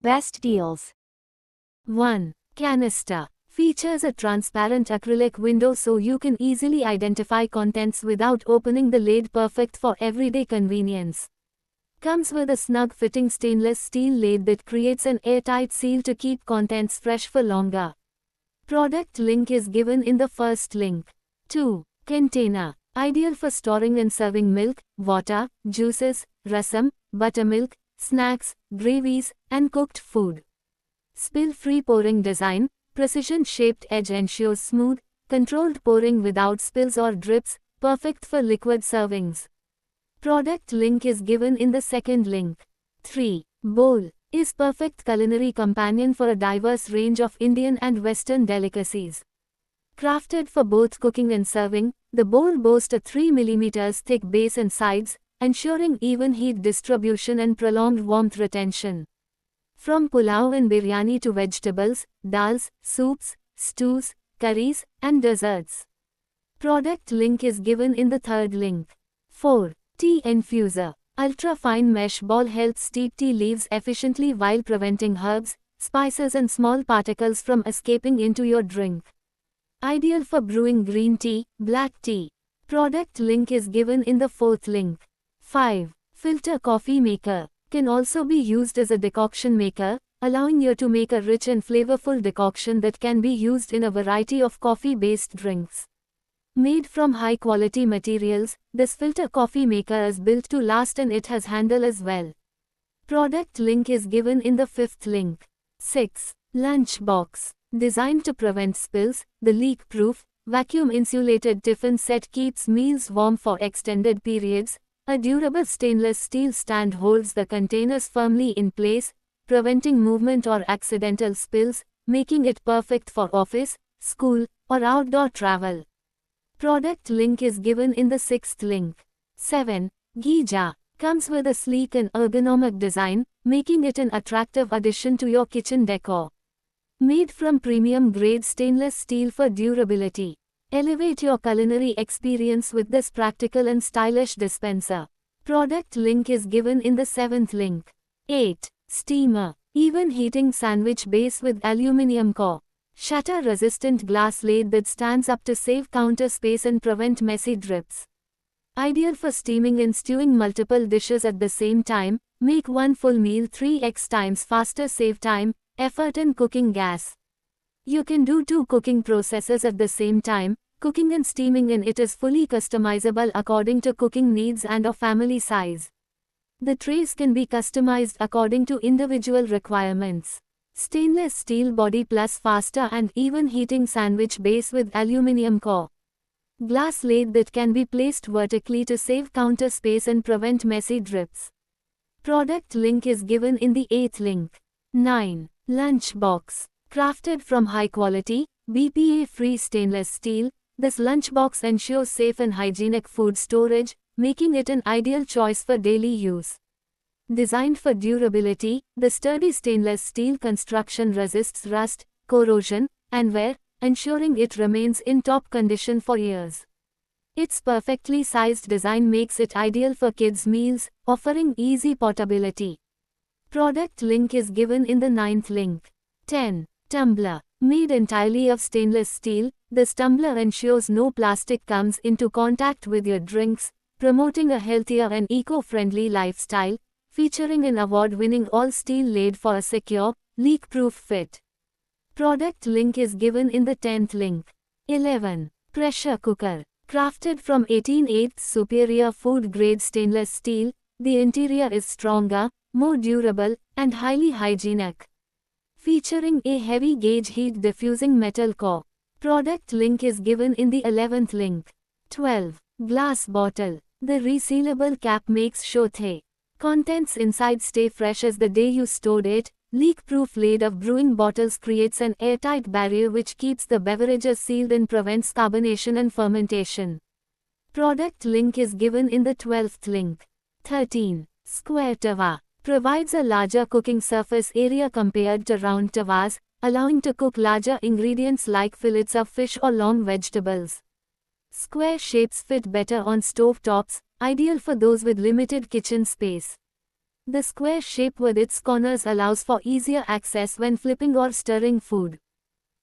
Best deals. 1. Canister. Features a transparent acrylic window so you can easily identify contents without opening the lid, perfect for everyday convenience. Comes with a snug-fitting stainless steel lid that creates an airtight seal to keep contents fresh for longer. Product link is given in the first link. 2. Container. Ideal for storing and serving milk, water, juices, rasam, buttermilk, snacks, gravies, and cooked food. Spill-free pouring design. Precision-shaped edge ensures smooth, controlled pouring without spills or drips, perfect for liquid servings. Product link is given in the second link. 3. Bowl. Is perfect culinary companion for a diverse range of Indian and Western delicacies. Crafted for both cooking and serving, the bowl boasts a 3 mm thick base and sides, ensuring even heat distribution and prolonged warmth retention. From pulao and biryani to vegetables, dals, soups, stews, curries, and desserts. Product link is given in the third link. 4. Tea infuser. Ultra-fine mesh ball helps steep tea leaves efficiently while preventing herbs, spices and small particles from escaping into your drink. Ideal for brewing green tea, black tea. Product link is given in the fourth link. 5. Filter coffee maker. Can also be used as a decoction maker, allowing you to make a rich and flavorful decoction that can be used in a variety of coffee-based drinks. Made from high-quality materials, this filter coffee maker is built to last and it has handle as well. Product link is given in the fifth link. 6. Lunch box. Designed to prevent spills, the leak-proof, vacuum-insulated tiffin set keeps meals warm for extended periods. A durable stainless steel stand holds the containers firmly in place, preventing movement or accidental spills, making it perfect for office, school, or outdoor travel. Product link is given in the sixth link. 7. Ghee jar. Comes with a sleek and ergonomic design, making it an attractive addition to your kitchen decor. Made from premium-grade stainless steel for durability. Elevate your culinary experience with this practical and stylish dispenser. Product link is given in the seventh link. 8. Steamer. Even heating sandwich base with aluminium core. Shatter-resistant glass lid that stands up to save counter space and prevent messy drips. Ideal for steaming and stewing multiple dishes at the same time, make one full meal 3x times faster, save time, effort and cooking gas. You can do 2 cooking processes at the same time, cooking and steaming, and it is fully customizable according to cooking needs and or family size. The trays can be customized according to individual requirements. Stainless steel body plus faster and even heating sandwich base with aluminium core. Glass lid that can be placed vertically to save counter space and prevent messy drips. Product link is given in the 8th link. 9. Lunch box. Crafted from high quality, BPA-free stainless steel, this lunchbox ensures safe and hygienic food storage, making it an ideal choice for daily use. Designed for durability, the sturdy stainless steel construction resists rust, corrosion, and wear, ensuring it remains in top condition for years. Its perfectly sized design makes it ideal for kids' meals, offering easy portability. Product link is given in the 9th link. 10. Tumbler. Made entirely of stainless steel, this tumbler ensures no plastic comes into contact with your drinks, promoting a healthier and eco-friendly lifestyle, featuring an award-winning all-steel lid for a secure, leak-proof fit. Product link is given in the 10th link. 11. Pressure cooker. Crafted from 18/8 superior food-grade stainless steel, the interior is stronger, more durable, and highly hygienic. Featuring a heavy-gauge heat-diffusing metal core. Product link is given in the 11th link. 12. Glass bottle. The resealable cap makes sure the contents inside stay fresh as the day you stored it. Leak-proof lid of brewing bottles creates an airtight barrier which keeps the beverages sealed and prevents carbonation and fermentation. Product link is given in the 12th link. 13. Square tawa. Provides a larger cooking surface area compared to round tawas, allowing to cook larger ingredients like fillets of fish or long vegetables. Square shapes fit better on stove tops, ideal for those with limited kitchen space. The square shape with its corners allows for easier access when flipping or stirring food.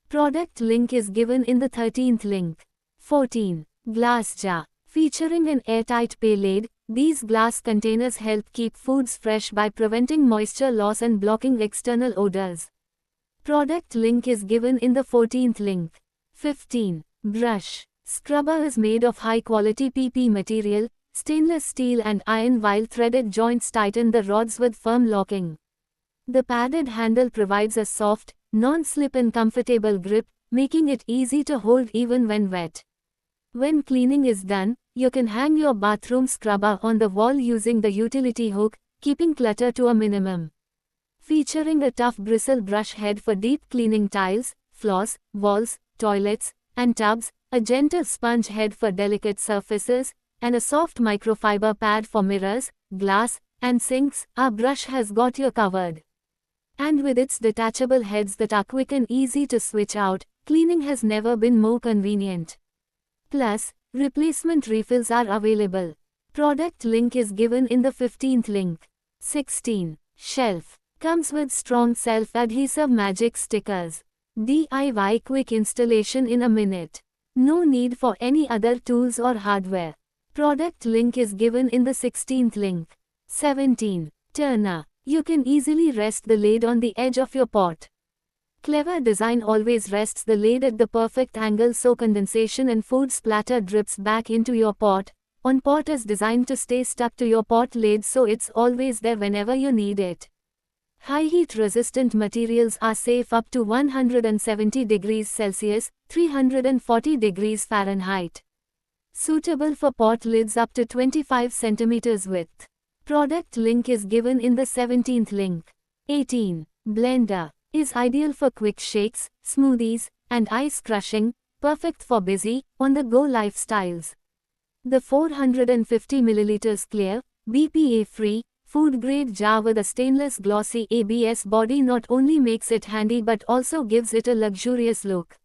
Product link is given in the 13th link. 14. Glass jar. Featuring an airtight pay lid, these glass containers help keep foods fresh by preventing moisture loss and blocking external odors. Product link is given in the 14th link. 15. Brush. Scrubber is made of high-quality PP material, stainless steel and iron, while threaded joints tighten the rods with firm locking. The padded handle provides a soft, non-slip and comfortable grip, making it easy to hold even when wet. When cleaning is done, you can hang your bathroom scrubber on the wall using the utility hook, keeping clutter to a minimum. Featuring a tough bristle brush head for deep cleaning tiles, floors, walls, toilets, and tubs, a gentle sponge head for delicate surfaces, and a soft microfiber pad for mirrors, glass, and sinks, our brush has got you covered. And with its detachable heads that are quick and easy to switch out, cleaning has never been more convenient. Plus, replacement refills are available. Product link is given in the 15th link. 16. Shelf. Comes with strong self-adhesive magic stickers. DIY quick installation in a minute. No need for any other tools or hardware. Product link is given in the 16th link. 17. Turner. You can easily rest the lid on the edge of your pot. Clever design always rests the lid at the perfect angle so condensation and food splatter drips back into your pot. On pot is designed to stay stuck to your pot lid so it's always there whenever you need it. High heat resistant materials are safe up to 170 degrees Celsius, 340 degrees Fahrenheit. Suitable for pot lids up to 25 centimeters width. Product link is given in the 17th link. 18. Blender. Is ideal for quick shakes, smoothies, and ice crushing, perfect for busy, on-the-go lifestyles. The 450 ml clear, BPA-free, food-grade jar with a stainless glossy ABS body not only makes it handy but also gives it a luxurious look.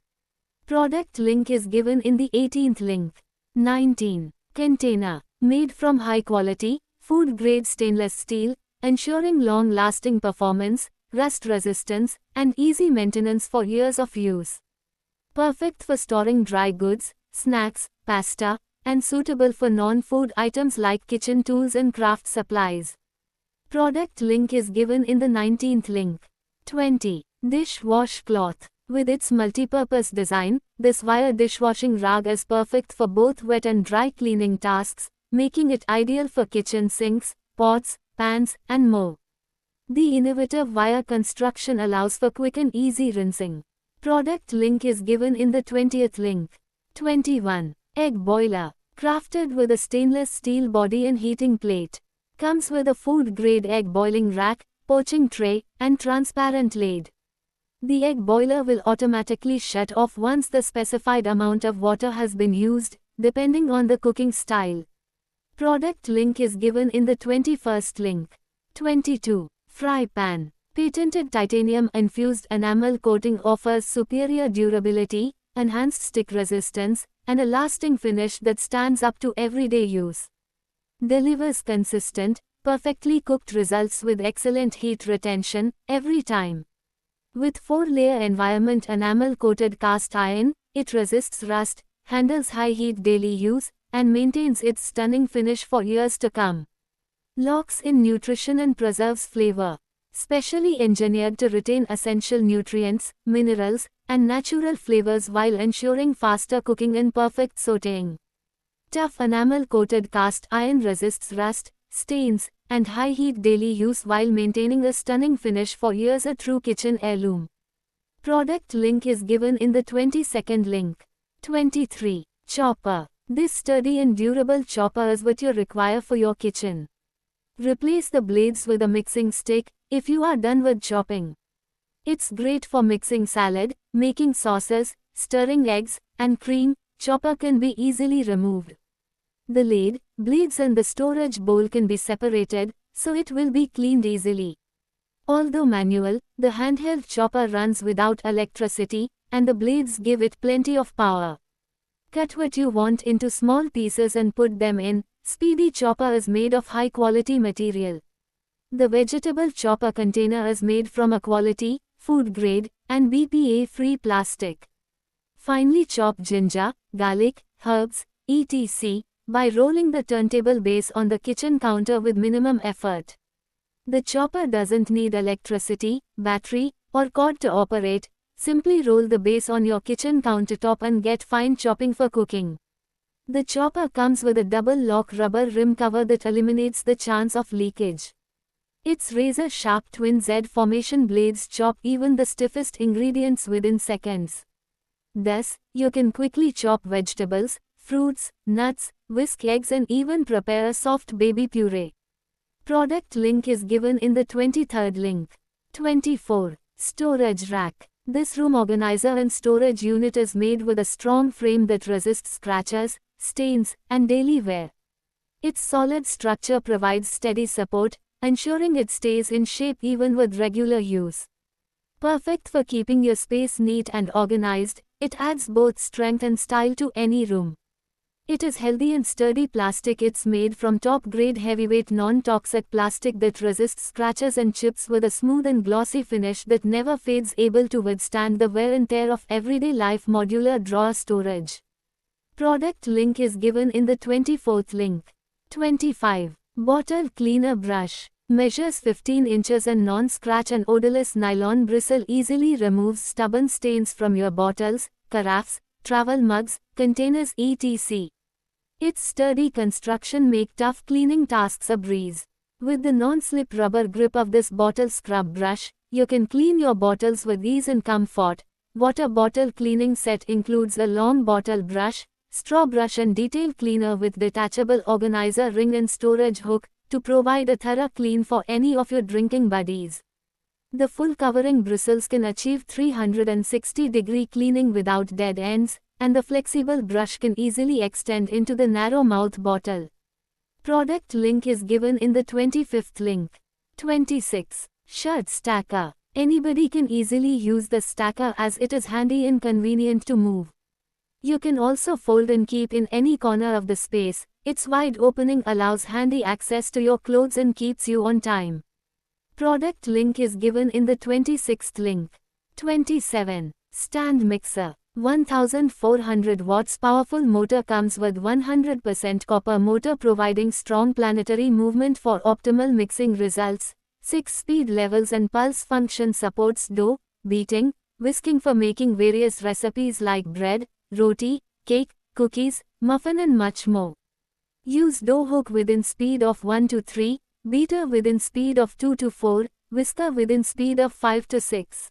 Product link is given in the 18th link. 19. Container. Made from high-quality, food-grade stainless steel, ensuring long-lasting performance, rust resistance, and easy maintenance for years of use. Perfect for storing dry goods, snacks, pasta, and suitable for non-food items like kitchen tools and craft supplies. Product link is given in the 19th link. 20. Dishwash cloth. With its multi-purpose design, this wire dishwashing rag is perfect for both wet and dry cleaning tasks, making it ideal for kitchen sinks, pots, pans, and more. The innovative wire construction allows for quick and easy rinsing. Product link is given in the 20th link. 21. Egg boiler. Crafted with a stainless steel body and heating plate. Comes with a food-grade egg boiling rack, poaching tray, and transparent lid. The egg boiler will automatically shut off once the specified amount of water has been used, depending on the cooking style. Product link is given in the 21st link. 22. Fry pan. Patented titanium-infused enamel coating offers superior durability, enhanced stick resistance, and a lasting finish that stands up to everyday use. Delivers consistent, perfectly cooked results with excellent heat retention, every time. With 4-layer environment enamel-coated cast iron, it resists rust, handles high heat daily use, and maintains its stunning finish for years to come. Locks in nutrition and preserves flavor. Specially engineered to retain essential nutrients, minerals, and natural flavors while ensuring faster cooking and perfect sautéing. Tough enamel-coated cast iron resists rust, stains, and high heat daily use while maintaining a stunning finish for years, a true kitchen heirloom. Product link is given in the 22nd link. 23. Chopper. This sturdy and durable chopper is what you require for your kitchen. Replace the blades with a mixing stick if you are done with chopping. It's great for mixing salad, making sauces, stirring eggs, and cream. Chopper can be easily removed. The lid, blades and the storage bowl can be separated, so it will be cleaned easily. Although manual, the handheld chopper runs without electricity, and the blades give it plenty of power. Cut what you want into small pieces and put them in. Speedy chopper is made of high-quality material. The vegetable chopper container is made from a quality, food-grade, and BPA-free plastic. Finely chop ginger, garlic, herbs, etc. by rolling the turntable base on the kitchen counter with minimum effort. The chopper doesn't need electricity, battery, or cord to operate. Simply roll the base on your kitchen countertop and get fine chopping for cooking. The chopper comes with a double-lock rubber rim cover that eliminates the chance of leakage. Its razor-sharp twin Z-formation blades chop even the stiffest ingredients within seconds. Thus, you can quickly chop vegetables, fruits, nuts, whisk eggs and even prepare a soft baby puree. Product link is given in the 23rd link. 24. Storage rack. This room organizer and storage unit is made with a strong frame that resists scratches, stains, and daily wear. Its solid structure provides steady support, ensuring it stays in shape even with regular use. Perfect for keeping your space neat and organized, it adds both strength and style to any room. It is healthy and sturdy plastic. It's made from top-grade heavyweight non-toxic plastic that resists scratches and chips with a smooth and glossy finish that never fades, able to withstand the wear and tear of everyday life. Modular drawer storage. Product link is given in the 24th link. 25. Bottle cleaner brush. Measures 15 inches and non-scratch and odorless nylon bristle easily removes stubborn stains from your bottles, carafes, travel mugs, containers etc. Its sturdy construction make tough cleaning tasks a breeze. With the non-slip rubber grip of this bottle scrub brush, you can clean your bottles with ease and comfort. Water bottle cleaning set includes a long bottle brush, straw brush and detail cleaner with detachable organizer ring and storage hook to provide a thorough clean for any of your drinking buddies. The full covering bristles can achieve 360-degree cleaning without dead ends, and the flexible brush can easily extend into the narrow mouth bottle. Product link is given in the 25th link. 26. Shirt stacker. Anybody can easily use the stacker as it is handy and convenient to move. You can also fold and keep in any corner of the space. Its wide opening allows handy access to your clothes and keeps you on time. Product link is given in the 26th link. 27. Stand mixer. 1400 watts powerful motor comes with 100% copper motor providing strong planetary movement for optimal mixing results. 6 speed levels and pulse function supports dough, beating, whisking for making various recipes like bread, roti, cake, cookies, muffin and much more. Use dough hook within speed of 1 to 3, beater within speed of 2 to 4, whisker within speed of 5 to 6.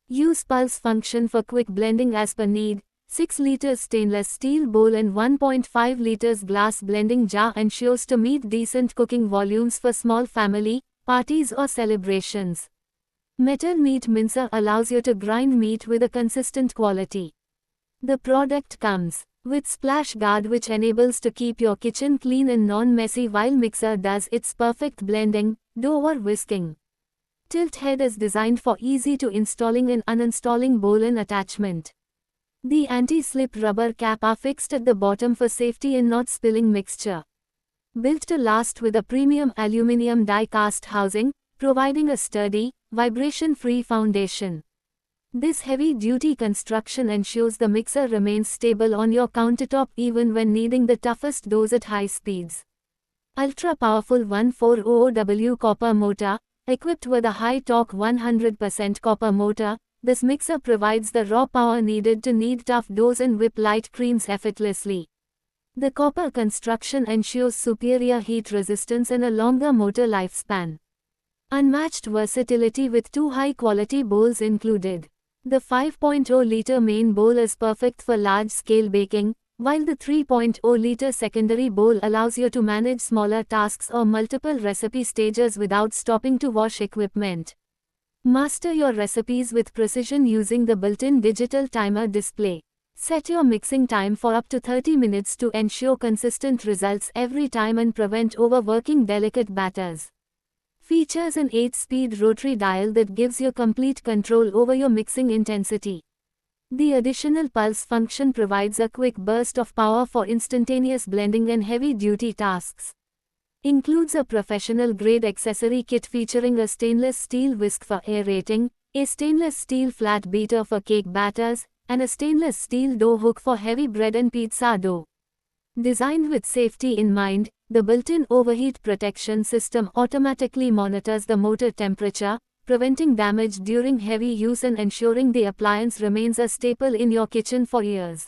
Use pulse function for quick blending as per need. 6 liters stainless steel bowl and 1.5 liters glass blending jar ensures to meet decent cooking volumes for small family, parties or celebrations. Metal meat mincer allows you to grind meat with a consistent quality. The product comes with splash guard which enables to keep your kitchen clean and non-messy while mixer does its perfect blending, dough or whisking. Tilt head is designed for easy to installing and uninstalling bowl and attachment. The anti-slip rubber cap are fixed at the bottom for safety and not spilling mixture. Built to last with a premium aluminium die-cast housing, providing a sturdy, vibration-free foundation. This heavy-duty construction ensures the mixer remains stable on your countertop even when kneading the toughest doughs at high speeds. Ultra-powerful 1400W copper motor. Equipped with a high-torque 100% copper motor, this mixer provides the raw power needed to knead tough doughs and whip light creams effortlessly. The copper construction ensures superior heat resistance and a longer motor lifespan. Unmatched versatility with 2 high-quality bowls included. The 5.0-liter main bowl is perfect for large-scale baking, while the 3.0-liter secondary bowl allows you to manage smaller tasks or multiple recipe stages without stopping to wash equipment. Master your recipes with precision using the built-in digital timer display. Set your mixing time for up to 30 minutes to ensure consistent results every time and prevent overworking delicate batters. Features an 8-speed rotary dial that gives you complete control over your mixing intensity. The additional pulse function provides a quick burst of power for instantaneous blending and heavy-duty tasks. Includes a professional-grade accessory kit featuring a stainless steel whisk for aerating, a stainless steel flat beater for cake batters, and a stainless steel dough hook for heavy bread and pizza dough. Designed with safety in mind, the built-in overheat protection system automatically monitors the motor temperature, preventing damage during heavy use and ensuring the appliance remains a staple in your kitchen for years.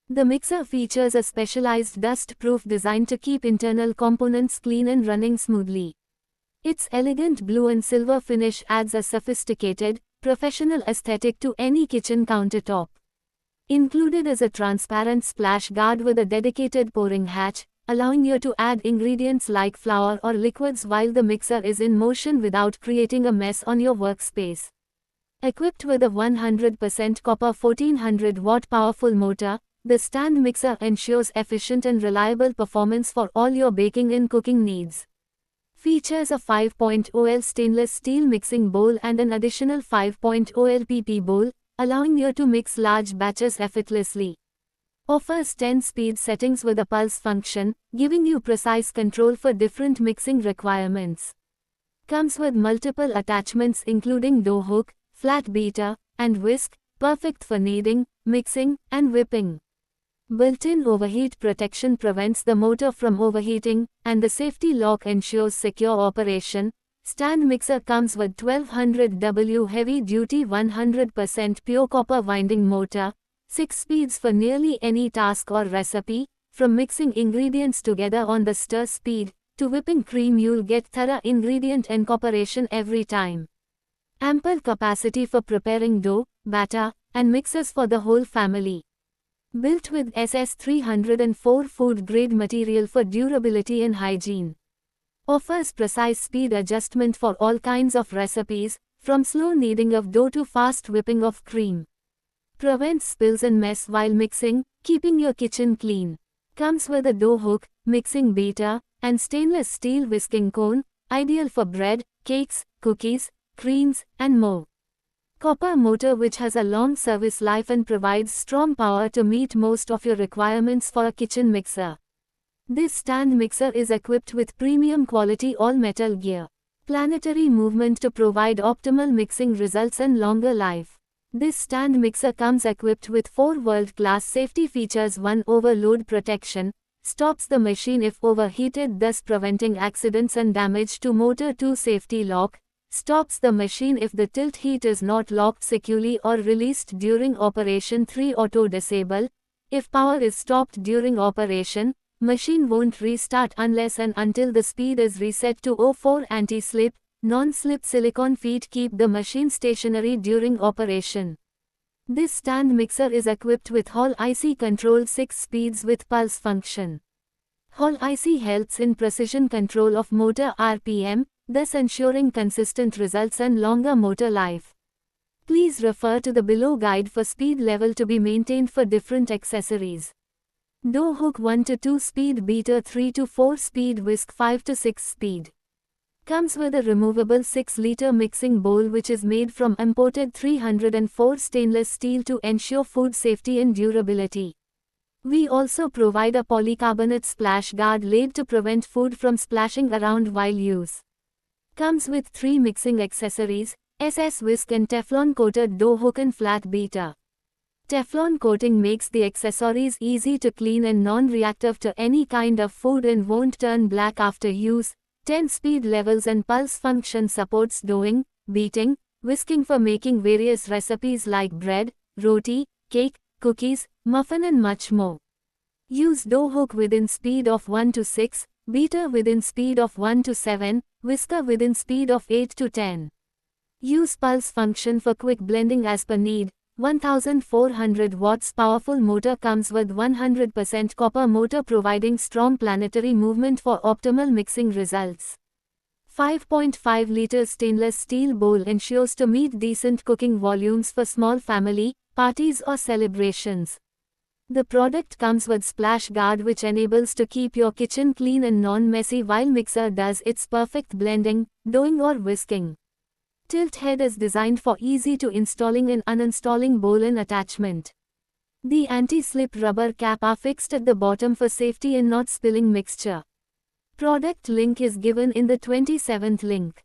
The mixer features a specialized dust-proof design to keep internal components clean and running smoothly. Its elegant blue and silver finish adds a sophisticated, professional aesthetic to any kitchen countertop. Included is a transparent splash guard with a dedicated pouring hatch, allowing you to add ingredients like flour or liquids while the mixer is in motion without creating a mess on your workspace. Equipped with a 100% copper 1400-watt powerful motor, the stand mixer ensures efficient and reliable performance for all your baking and cooking needs. Features a 5.0L stainless steel mixing bowl and an additional 5.0L PP bowl, allowing you to mix large batches effortlessly. Offers 10-speed settings with a pulse function, giving you precise control for different mixing requirements. Comes with multiple attachments including dough hook, flat beater, and whisk, perfect for kneading, mixing, and whipping. Built-in overheat protection prevents the motor from overheating, and the safety lock ensures secure operation. Stand mixer comes with 1200W heavy-duty 100% pure copper winding motor, 6 speeds for nearly any task or recipe. From mixing ingredients together on the stir speed, to whipping cream, you'll get thorough ingredient incorporation every time. Ample capacity for preparing dough, batter, and mixes for the whole family. Built with SS304 food-grade material for durability and hygiene. Offers precise speed adjustment for all kinds of recipes, from slow kneading of dough to fast whipping of cream. Prevents spills and mess while mixing, keeping your kitchen clean. Comes with a dough hook, mixing beater, and stainless steel whisking cone, ideal for bread, cakes, cookies, creams, and more. Copper motor which has a long service life and provides strong power to meet most of your requirements for a kitchen mixer. This stand mixer is equipped with premium quality all-metal gear. Planetary movement to provide optimal mixing results and longer life. This stand mixer comes equipped with 4 world-class safety features. 1. Overload protection. Stops the machine if overheated, thus preventing accidents and damage to motor. 2. Safety lock. Stops the machine if the tilt heat is not locked securely or released during operation. 3. Auto disable. If power is stopped during operation, machine won't restart unless and until the speed is reset to 4. Anti-slip. Non-slip silicone feet keep the machine stationary during operation. This stand mixer is equipped with Hall IC controlled 6 speeds with pulse function. Hall IC helps in precision control of motor RPM, thus ensuring consistent results and longer motor life. Please refer to the below guide for speed level to be maintained for different accessories. Dough hook 1 to 2 speed beater 3 to 4 speed whisk 5 to 6 speed. Comes with a removable 6-liter mixing bowl which is made from imported 304 stainless steel to ensure food safety and durability. We also provide a polycarbonate splash guard laid to prevent food from splashing around while use. Comes with 3 mixing accessories, SS whisk and Teflon coated dough hook and flat beater. Teflon coating makes the accessories easy to clean and non-reactive to any kind of food and won't turn black after use. 10 speed levels and pulse function supports doughing, beating, whisking for making various recipes like bread, roti, cake, cookies, muffin and much more. Use dough hook within speed of 1 to 6, beater within speed of 1 to 7, whisker within speed of 8 to 10. Use pulse function for quick blending as per need. 1400 watts powerful motor comes with 100% copper motor providing strong planetary movement for optimal mixing results. 5.5 liters stainless steel bowl ensures to meet decent cooking volumes for small family, parties or celebrations. The product comes with splash guard which enables to keep your kitchen clean and non-messy while mixer does its perfect blending, doughing or whisking. Tilt head is designed for easy to installing and uninstalling bowl and attachment. The anti-slip rubber cap are fixed at the bottom for safety and not spilling mixture. Product link is given in the 27th link.